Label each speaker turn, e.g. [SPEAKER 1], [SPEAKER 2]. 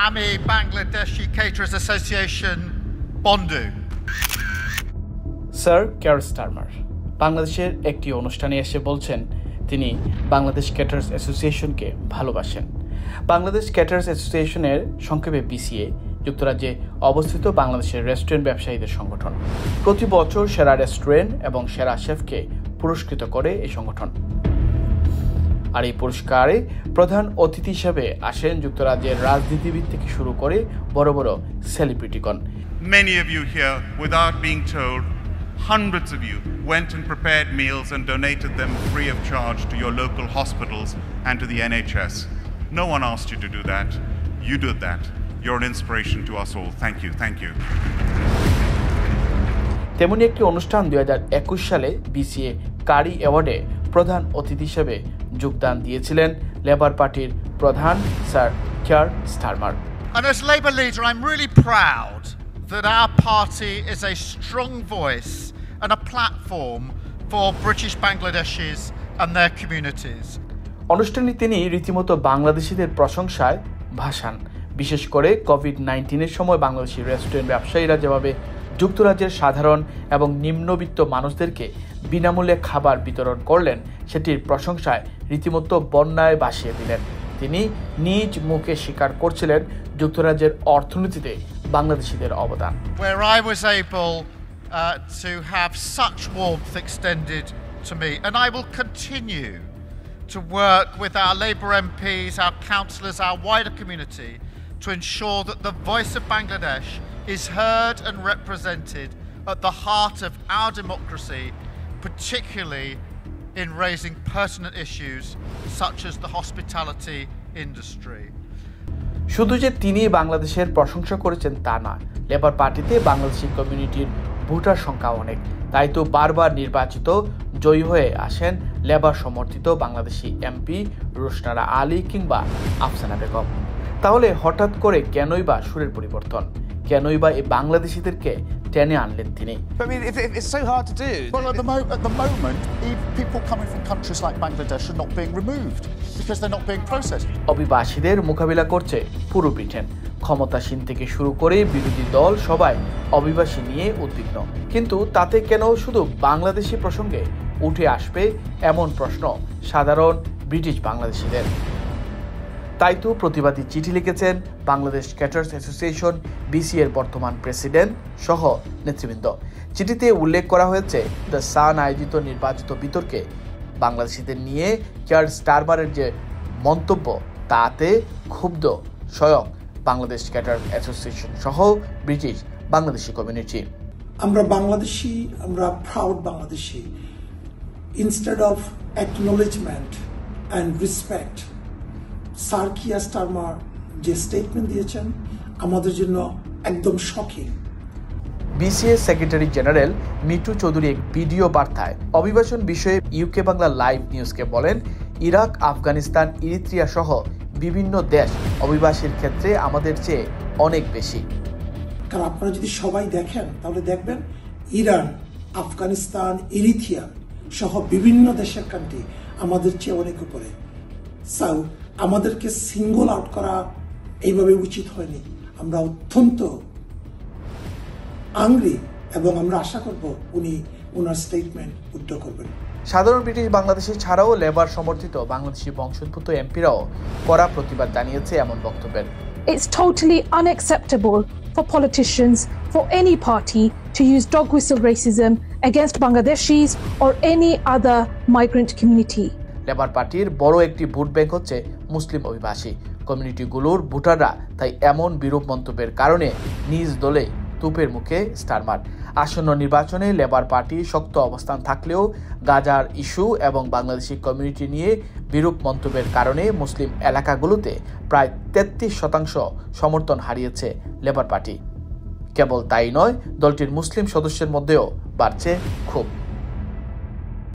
[SPEAKER 1] AMI Bangladeshi Caterers Association, Bondu.
[SPEAKER 2] Sir Keir Starmer বাংলাদেশের একটি অনুষ্ঠানে এসে বলছেন তিনি বাংলাদেশ ক্যাটারার্স অ্যাসোসিয়েশনকে ভালোবাসেন। বাংলাদেশ ক্যাটারার্স অ্যাসোসিয়েশনের সংক্ষেপে বিসিএ যুক্তরাজ্যে অবস্থিত বাংলাদেশের রেস্টুরেন্ট ব্যবসায়ীদের সংগঠন। প্রতি বছর সেরা রেস্টুরেন্ট এবং সেরা শেফকে পুরস্কৃত করে এই সংগঠন। আর এই পুরস্কারে প্রধান অতিথি হিসেবে আসেন যুক্তরাজ্যের রাজনীতিবিদ থেকে শুরু করে বড় বড় সেলিব্রিটিগণ।
[SPEAKER 3] Many of you here, without being told, hundreds of you went and prepared meals and donated them free of charge to your local hospitals and to the NHS. No one asked you to do that. You did that. You're an inspiration to us all. Thank you. Thank you.
[SPEAKER 2] তেমনি একটি অনুষ্ঠান 2021 সালে BCA কারি অ্যাওয়ার্ডে প্রধান অতিথি হিসেবে যোগদান দিয়েছিলেন labour পার্টির প্রধান sir Keir Starmer.
[SPEAKER 1] And as Labour leader, I'm really proud that our party is a strong voice and a platform for British Bangladeshis and their communities.
[SPEAKER 2] অনুষ্ঠানে তিনি রীতিমতো বাংলাদেশিদের প্রশংসায় ভাষান। বিশেষ করে কোভিড-19 সময় বাংলাদেশি রেস্টুরেন্ট ব্যবসায়ীরা যেভাবে যুক্তরাজ্যের সাধারণ এবং নিম্নবিত্ত মানুষদেরকে বিনামূল্যে খাবার বিতরণ করলেন সেটির প্রশংসায় রীতিমতো বন্যায় ভাসিয়ে দিলেন। তিনি নিজ মুখে স্বীকার করছিলেন যুক্তরাজ্যের অর্থনীতিতে বাংলাদেশিদের অবদান।
[SPEAKER 1] Where I was able to have such warmth extended to me, and I will continue to work with our Labour MPs, our councillors, our wider community to ensure that the voice of Bangladesh is heard and represented at the heart of our democracy, particularly in raising pertinent issues such as the hospitality industry.
[SPEAKER 2] শুধু যে তিনি বাংলাদেশের প্রশংসা করেছেন তা না, labour পার্টিতে বাংলাদেশি কমিউনিটির ভোটার সংখ্যা অনেক, তাই তো বারবার নির্বাচিত জয়ী হয়ে আসেন লেবার সমর্থিত বাংলাদেশি এমপি রোশনারা আলী কিংবা আফসানা বেগম। তাহলে হঠাৎ করে কেনই বা সুরের পরিবর্তন, কেনই বা এই বাংলাদেশিদেরকে টেনে আনলেন তিনি?
[SPEAKER 4] I mean, it's so hard to do.
[SPEAKER 5] Well, at the moment, people coming from countries like Bangladesh are not being removed because they're not being processed.
[SPEAKER 2] অভিবাসীদের মোকাবিলা করছে পুরো ব্রিটেন। ক্ষমতাসীন থেকে শুরু করে বিরোধী দল সবাই অভিবাসী নিয়ে উদ্বিগ্ন। কিন্তু তাতে কেন শুধু বাংলাদেশি প্রসঙ্গে উঠে আসবে এমন প্রশ্ন সাধারণ ব্রিটিশ বাংলাদেশিদের। তাই তো প্রতিবাদী চিঠি লিখেছেন বাংলাদেশ ক্যাটারার্স অ্যাসোসিয়েশন বিসিএর বর্তমান প্রেসিডেন্ট সহ নেতৃবৃন্দ। চিঠিতে উল্লেখ করা হয়েছে দ্য সান আয়োজিত নির্বাচিত বিতর্কে বাংলাদেশিদের নিয়ে কেয়ার স্টারমারের যে মন্তব্য তাতে ক্ষুব্ধ স্বয়ং বাংলাদেশ ক্যাটারার্স অ্যাসোসিয়েশন সহ ব্রিটিশ বাংলাদেশি কমিউনিটি।
[SPEAKER 6] আমরা বাংলাদেশি, আমরা proud Bangladeshi. Instead of acknowledgement and respect, sir Keir Starmer যে স্টেটমেন্ট দিয়েছেন আমাদের জন্য একদম shocking.
[SPEAKER 2] BCA secretary general Mitu Chowdhury এক ভিডিও বার্তায় অভিবাসন বিষয়ে ইউকে বাংলা লাইভ নিউজকে বলেন, ইরাক, আফগানিস্তান, ইরিত্রিয়া সহ বিভিন্ন দেশ অভিবাসীর ক্ষেত্রে আমাদের চেয়ে অনেক বেশি।
[SPEAKER 6] কারণ আপনারা যদি সবাই দেখেন তাহলে দেখবেন ইরান, আফগানিস্তান, ইরিত্রিয়া সহ বিভিন্ন দেশের কান্ট্রি আমাদের চেয়ে অনেক উপরে। আমাদেরকে সিঙ্গল আউট করা এইভাবে উচিত হয়নি। আমরা অত্যন্ত আংরি এবং আমরা আশা করব উনি ওনার স্টেটমেন্ট উইথড্র করবেন।
[SPEAKER 2] সাধারণ ব্রিটিশ বাংলাদেশি ছাড়াও লেবার সমর্থিত বাংলাদেশি বংশোদ্ভূত এমপিরাও কড়া প্রতিবাদ জানিয়েছে এমন বক্তব্যের।
[SPEAKER 7] It's totally unacceptable for politicians, for any party to use dog whistle racism against Bangladeshis or any other migrant community.
[SPEAKER 2] Labour পার্টির বড় একটি ভোট ব্যাংক হচ্ছে মুসলিম অভিবাসী কমিউনিটিগুলোর ভোটাররা, তাই এমন বিরূপ মন্তব্যের কারণে নিজ দলে তুপের মুখে স্টারমার। আসন্ন নির্বাচনে লেবার পার্টি শক্ত অবস্থান থাকলেও গাজার ইস্যু এবং বাংলাদেশি কমিউনিটি নিয়ে বিরূপ মন্তব্যের কারণে মুসলিম এলাকাগুলোতে প্রায় 33% সমর্থন হারিয়েছে লেবার পার্টি। কেবল তাই নয়, দলটির মুসলিম সদস্যের মধ্যেও বাড়ছে ক্ষোভ।